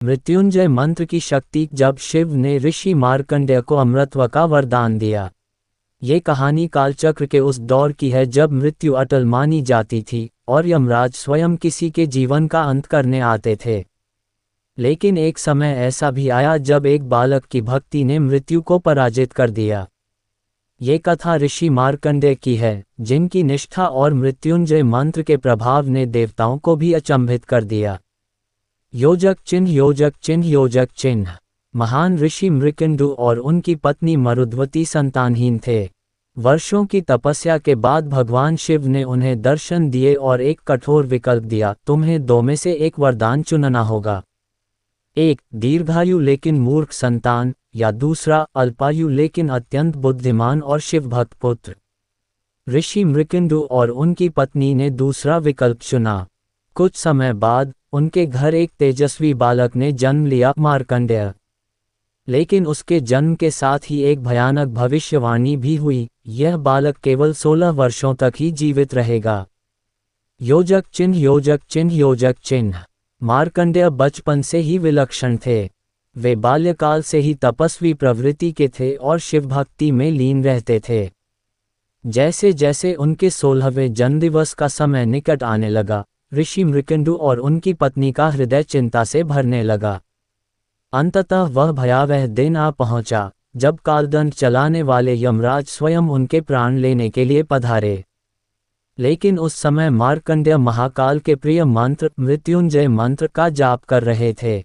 मृत्युंजय मंत्र की शक्ति। जब शिव ने ऋषि मार्कंडेय को अमृतत्व का वरदान दिया। ये कहानी कालचक्र के उस दौर की है जब मृत्यु अटल मानी जाती थी और यमराज स्वयं किसी के जीवन का अंत करने आते थे। लेकिन एक समय ऐसा भी आया जब एक बालक की भक्ति ने मृत्यु को पराजित कर दिया। ये कथा ऋषि मार्कंडेय की है, जिनकी निष्ठा और मृत्युंजय मंत्र के प्रभाव ने देवताओं को भी अचंभित कर दिया। योजक चिन्ह योजक चिन्ह योजक चिन्ह। महान ऋषि मृकंडु और उनकी पत्नी मरुद्वती संतानहीन थे। वर्षों की तपस्या के बाद भगवान शिव ने उन्हें दर्शन दिए और एक कठोर विकल्प दिया, तुम्हें दो में से एक वरदान चुनना होगा। एक, दीर्घायु लेकिन मूर्ख संतान, या दूसरा, अल्पायु लेकिन अत्यंत बुद्धिमान और शिवभक्त पुत्र। ऋषि मृकंडु और उनकी पत्नी ने दूसरा विकल्प चुना। कुछ समय बाद उनके घर एक तेजस्वी बालक ने जन्म लिया, मार्कंडेय। लेकिन उसके जन्म के साथ ही एक भयानक भविष्यवाणी भी हुई, यह बालक केवल 16 वर्षों तक ही जीवित रहेगा। योजक चिन्ह योजक चिन्ह योजक चिन्ह। मार्कंडेय बचपन से ही विलक्षण थे। वे बाल्यकाल से ही तपस्वी प्रवृत्ति के थे और शिवभक्ति में लीन रहते थे। जैसे जैसे उनके 16वें जन्मदिवस का समय निकट आने लगा, ऋषि मृकंडु और उनकी पत्नी का हृदय चिंता से भरने लगा। अंततः वह भयावह दिन आ पहुंचा जब कालदंड चलाने वाले यमराज स्वयं उनके प्राण लेने के लिए पधारे। लेकिन उस समय मार्कंडेय महाकाल के प्रिय मंत्र मृत्युंजय मंत्र का जाप कर रहे थे।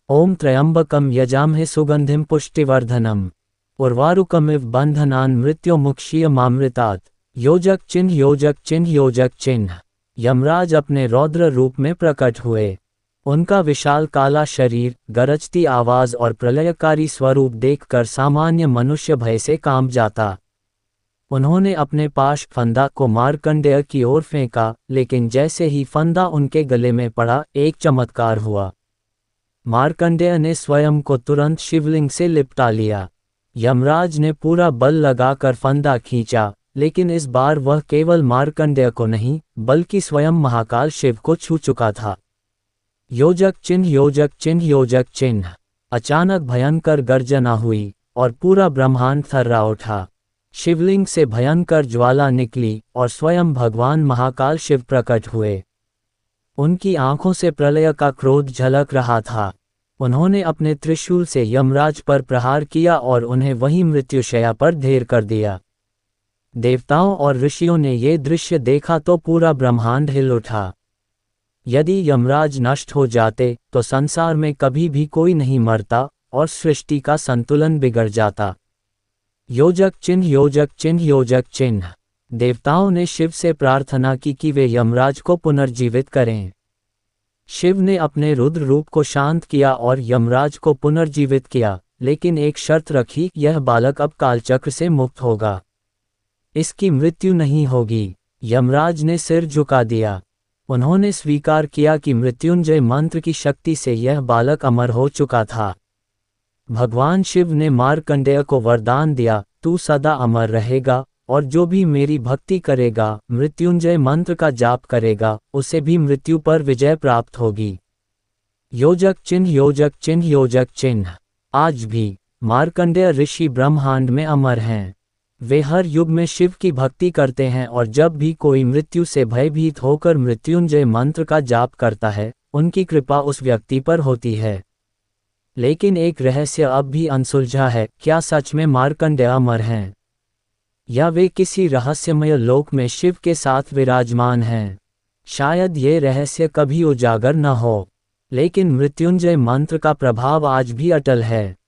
ओम त्र्यंबकम यजामहे सुगंधिम पुष्टिवर्धनम उर्वारुकमिव बंधनान् मृत्युमुक्षीयमामृतात्। योजक चिन्ह योजक चिन्ह योजक चिन्ह। यमराज अपने रौद्र रूप में प्रकट हुए। उनका विशाल काला शरीर, गरजती आवाज और प्रलयकारी स्वरूप देखकर सामान्य मनुष्य भय से कांप जाता। उन्होंने अपने पाश फंदा को मार्कंडेय की ओर फेंका, लेकिन जैसे ही फंदा उनके गले में पड़ा, एक चमत्कार हुआ। मार्कंडेय ने स्वयं को तुरंत शिवलिंग से लिपटा लिया। यमराज ने पूरा बल लगाकर फंदा खींचा, लेकिन इस बार वह केवल मार्कंडेय को नहीं, बल्कि स्वयं महाकाल शिव को छू चुका था। योजक चिन्ह योजक चिन्ह योजक चिन्ह। अचानक भयंकर गर्जना हुई और पूरा ब्रह्मांड थर्रा उठा। शिवलिंग से भयंकर ज्वाला निकली और स्वयं भगवान महाकाल शिव प्रकट हुए। उनकी आंखों से प्रलय का क्रोध झलक रहा था। उन्होंने अपने त्रिशूल से यमराज पर प्रहार किया और उन्हें वहीं मृत्युशैया पर ढेर कर दिया। देवताओं और ऋषियों ने ये दृश्य देखा तो पूरा ब्रह्मांड हिल उठा। यदि यमराज नष्ट हो जाते तो संसार में कभी भी कोई नहीं मरता और सृष्टि का संतुलन बिगड़ जाता। योजक चिन्ह योजक चिन्ह योजक चिन्ह। देवताओं ने शिव से प्रार्थना की कि वे यमराज को पुनर्जीवित करें। शिव ने अपने रुद्र रूप को शांत किया और यमराज को पुनर्जीवित किया, लेकिन एक शर्त रखी, यह बालक अब कालचक्र से मुक्त होगा। इसकी मृत्यु नहीं होगी। यमराज ने सिर झुका दिया। उन्होंने स्वीकार किया कि मृत्युंजय मंत्र की शक्ति से यह बालक अमर हो चुका था। भगवान शिव ने मार्कंडेय को वरदान दिया, तू सदा अमर रहेगा और जो भी मेरी भक्ति करेगा, मृत्युंजय मंत्र का जाप करेगा, उसे भी मृत्यु पर विजय प्राप्त होगी। योजक चिन्ह योजक चिन्ह योजक चिन्ह। आज भी मार्कंडेय ऋषि ब्रह्मांड में अमर हैं। वे हर युग में शिव की भक्ति करते हैं और जब भी कोई मृत्यु से भयभीत होकर मृत्युंजय मंत्र का जाप करता है, उनकी कृपा उस व्यक्ति पर होती है। लेकिन एक रहस्य अब भी अनसुलझा है, क्या सच में मार्कंडेय अमर हैं? या वे किसी रहस्यमय लोक में शिव के साथ विराजमान हैं? शायद ये रहस्य कभी उजागर न हो, लेकिन मृत्युंजय मंत्र का प्रभाव आज भी अटल है।